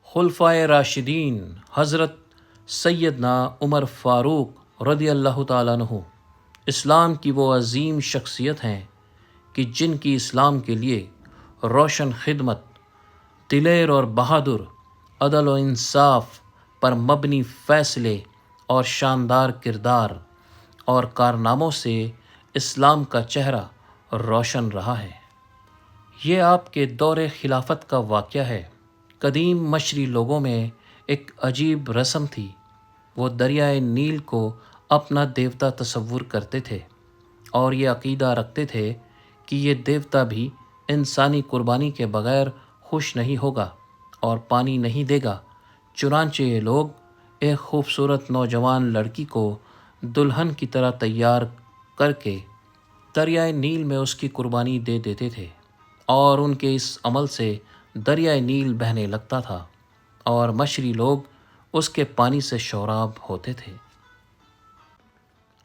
خلفائے راشدین حضرت سیدنا عمر فاروق رضی اللہ تعالیٰ عنہ اسلام کی وہ عظیم شخصیت ہیں کہ جن کی اسلام کے لیے روشن خدمت، دلیر اور بہادر، عدل و انصاف پر مبنی فیصلے اور شاندار کردار اور کارناموں سے اسلام کا چہرہ روشن رہا ہے۔ یہ آپ کے دور خلافت کا واقعہ ہے۔ قدیم مصری لوگوں میں ایک عجیب رسم تھی۔ وہ دریائے نیل کو اپنا دیوتا تصور کرتے تھے اور یہ عقیدہ رکھتے تھے کہ یہ دیوتا بھی انسانی قربانی کے بغیر خوش نہیں ہوگا اور پانی نہیں دے گا۔ چنانچہ یہ لوگ ایک خوبصورت نوجوان لڑکی کو دلہن کی طرح تیار کر کے دریائے نیل میں اس کی قربانی دے دیتے تھے، اور ان کے اس عمل سے دریائے نیل بہنے لگتا تھا اور مصری لوگ اس کے پانی سے شوراب ہوتے تھے۔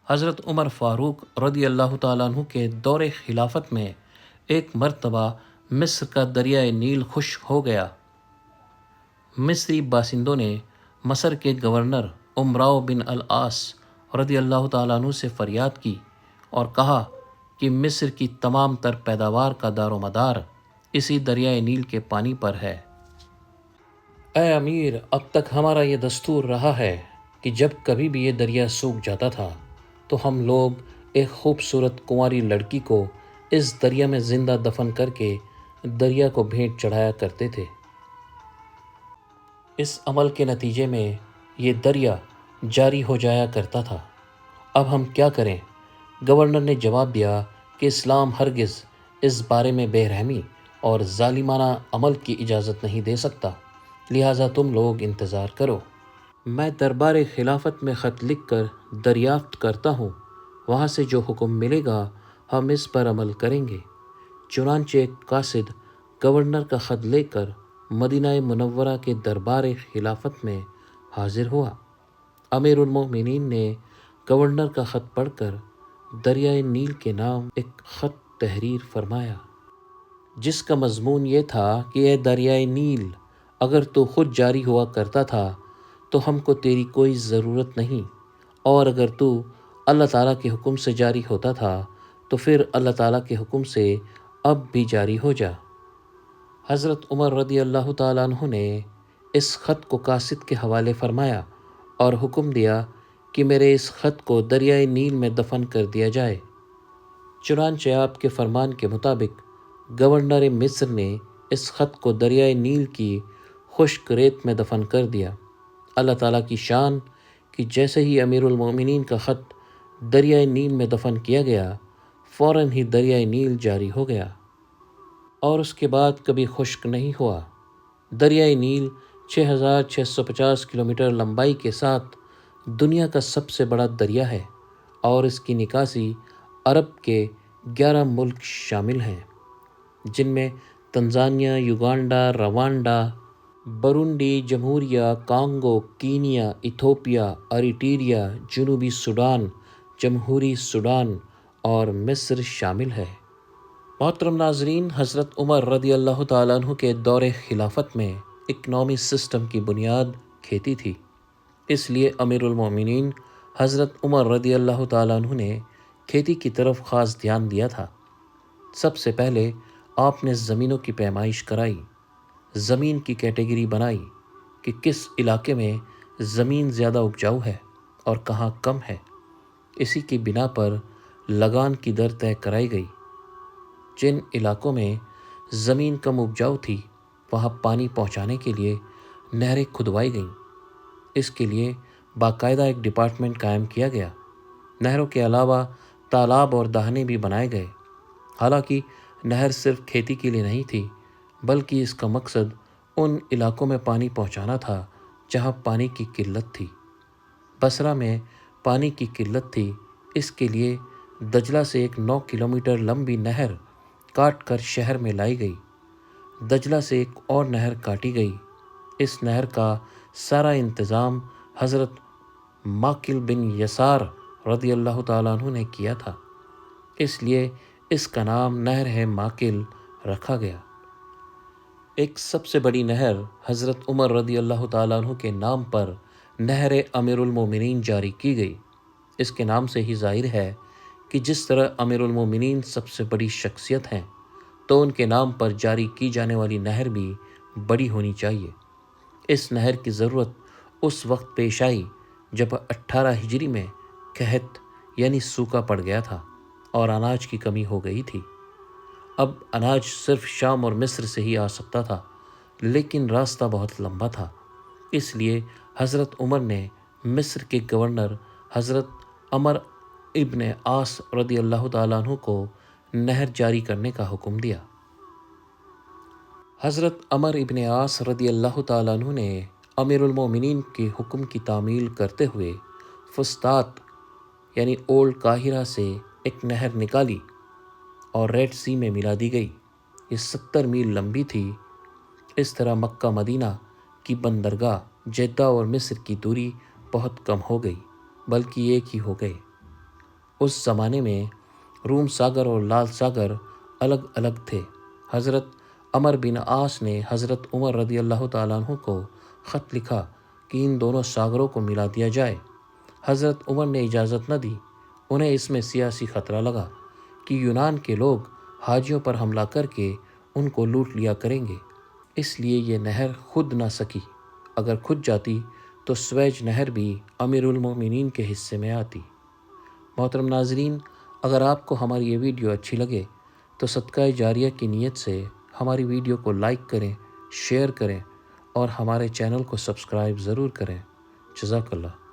حضرت عمر فاروق رضی اللہ تعالیٰ عنہ کے دور خلافت میں ایک مرتبہ مصر کا دریائے نیل خشک ہو گیا۔ مصری باشندوں نے مصر کے گورنر امراؤ بن العاص رضی اللہ تعالیٰ عنہ سے فریاد کی اور کہا کہ مصر کی تمام تر پیداوار کا دار و مدار اسی دریائے نیل کے پانی پر ہے۔ اے امیر، اب تک ہمارا یہ دستور رہا ہے کہ جب کبھی بھی یہ دریا سوکھ جاتا تھا تو ہم لوگ ایک خوبصورت کنواری لڑکی کو اس دریا میں زندہ دفن کر کے دریا کو بھیٹ چڑھایا کرتے تھے۔ اس عمل کے نتیجے میں یہ دریا جاری ہو جایا کرتا تھا۔ اب ہم کیا کریں؟ گورنر نے جواب دیا کہ اسلام ہرگز اس بارے میں بے رحمی اور ظالمانہ عمل کی اجازت نہیں دے سکتا، لہٰذا تم لوگ انتظار کرو۔ میں دربار خلافت میں خط لکھ کر دریافت کرتا ہوں، وہاں سے جو حکم ملے گا ہم اس پر عمل کریں گے۔ چنانچہ ایک قاصد گورنر کا خط لے کر مدینہ منورہ کے دربار خلافت میں حاضر ہوا۔ امیر المومنین نے گورنر کا خط پڑھ کر دریائے نیل کے نام ایک خط تحریر فرمایا، جس کا مضمون یہ تھا کہ اے دریائے نیل، اگر تو خود جاری ہوا کرتا تھا تو ہم کو تیری کوئی ضرورت نہیں، اور اگر تو اللہ تعالیٰ کے حکم سے جاری ہوتا تھا تو پھر اللہ تعالیٰ کے حکم سے اب بھی جاری ہو جا۔ حضرت عمر رضی اللہ تعالیٰ عنہ نے اس خط کو قاصد کے حوالے فرمایا اور حکم دیا کہ میرے اس خط کو دریائے نیل میں دفن کر دیا جائے۔ چنانچہ آپ کے فرمان کے مطابق گورنر مصر نے اس خط کو دریائے نیل کی خشک ریت میں دفن کر دیا۔ اللہ تعالیٰ کی شان کہ جیسے ہی امیر المومنین کا خط دریائے نیل میں دفن کیا گیا، فوراً ہی دریائے نیل جاری ہو گیا اور اس کے بعد کبھی خشک نہیں ہوا۔ دریائے نیل 6650 کلومیٹر لمبائی کے ساتھ دنیا کا سب سے بڑا دریا ہے اور اس کی نکاسی عرب کے 11 ملک شامل ہیں، جن میں تنزانیہ، یوگانڈا، روانڈا، برونڈی، جمہوریہ کانگو، کینیا، ایتھوپیا، اریٹریا، جنوبی سوڈان، جمہوری سوڈان اور مصر شامل ہے۔ محترم ناظرین، حضرت عمر رضی اللہ تعالیٰ عنہ کے دور خلافت میں اکنامی سسٹم کی بنیاد کھیتی تھی، اس لیے امیر المومنین حضرت عمر رضی اللہ تعالیٰ عنہ نے کھیتی کی طرف خاص دھیان دیا تھا۔ سب سے پہلے آپ نے زمینوں کی پیمائش کرائی، زمین کی کیٹیگری بنائی کہ کس علاقے میں زمین زیادہ اپجاؤ ہے اور کہاں کم ہے۔ اسی کی بنا پر لگان کی در طے کرائی گئی۔ جن علاقوں میں زمین کم اپجاؤ تھی وہاں پانی پہنچانے کے لیے نہریں کھدوائی گئیں۔ اس کے لیے باقاعدہ ایک ڈپارٹمنٹ قائم کیا گیا۔ نہروں کے علاوہ تالاب اور دہانے بھی بنائے گئے۔ حالانکہ نہر صرف کھیتی کے لیے نہیں تھی، بلکہ اس کا مقصد ان علاقوں میں پانی پہنچانا تھا جہاں پانی کی قلت تھی۔ بصرہ میں پانی کی قلت تھی، اس کے لیے دجلہ سے ایک 9 کلومیٹر لمبی نہر کاٹ کر شہر میں لائی گئی۔ دجلہ سے ایک اور نہر کاٹی گئی۔ اس نہر کا سارا انتظام حضرت ماکل بن یسار رضی اللہ تعالیٰ عنہ نے کیا تھا، اس لیے اس کا نام نہر ماکل رکھا گیا۔ ایک سب سے بڑی نہر حضرت عمر رضی اللہ تعالیٰ عنہ کے نام پر نہر امیر المومنین جاری کی گئی۔ اس کے نام سے ہی ظاہر ہے کہ جس طرح امیر المومنین سب سے بڑی شخصیت ہیں تو ان کے نام پر جاری کی جانے والی نہر بھی بڑی ہونی چاہیے۔ اس نہر کی ضرورت اس وقت پیش آئی جب 18 ہجری میں قحط یعنی سوکھا پڑ گیا تھا اور اناج کی کمی ہو گئی تھی۔ اب اناج صرف شام اور مصر سے ہی آ سکتا تھا، لیکن راستہ بہت لمبا تھا۔ اس لیے حضرت عمر نے مصر کے گورنر حضرت عمر ابن عاص رضی اللہ تعالیٰ عنہ کو نہر جاری کرنے کا حکم دیا۔ حضرت عمر ابن عاص رضی اللہ تعالیٰ عنہ نے امیر المومنین کے حکم کی تعمیل کرتے ہوئے فسطاط یعنی اولڈ قاہرہ سے ایک نہر نکالی اور ریڈ سی میں ملا دی گئی۔ یہ 70 میل لمبی تھی۔ اس طرح مکہ مدینہ کی بندرگاہ جدہ اور مصر کی دوری بہت کم ہو گئی، بلکہ ایک ہی ہو گئے۔ اس زمانے میں روم ساگر اور لال ساگر الگ الگ تھے۔ حضرت عمر بن عاص نے حضرت عمر رضی اللہ تعالیٰ عنہ کو خط لکھا کہ ان دونوں ساگروں کو ملا دیا جائے۔ حضرت عمر نے اجازت نہ دی۔ انہیں اس میں سیاسی خطرہ لگا کہ یونان کے لوگ حاجیوں پر حملہ کر کے ان کو لوٹ لیا کریں گے، اس لیے یہ نہر خود نہ سکی۔ اگر خود جاتی تو سویج نہر بھی امیر المومنین کے حصے میں آتی۔ محترم ناظرین، اگر آپ کو ہماری یہ ویڈیو اچھی لگے تو صدقہ جاریہ کی نیت سے ہماری ویڈیو کو لائک کریں، شیئر کریں اور ہمارے چینل کو سبسکرائب ضرور کریں۔ جزاک اللہ۔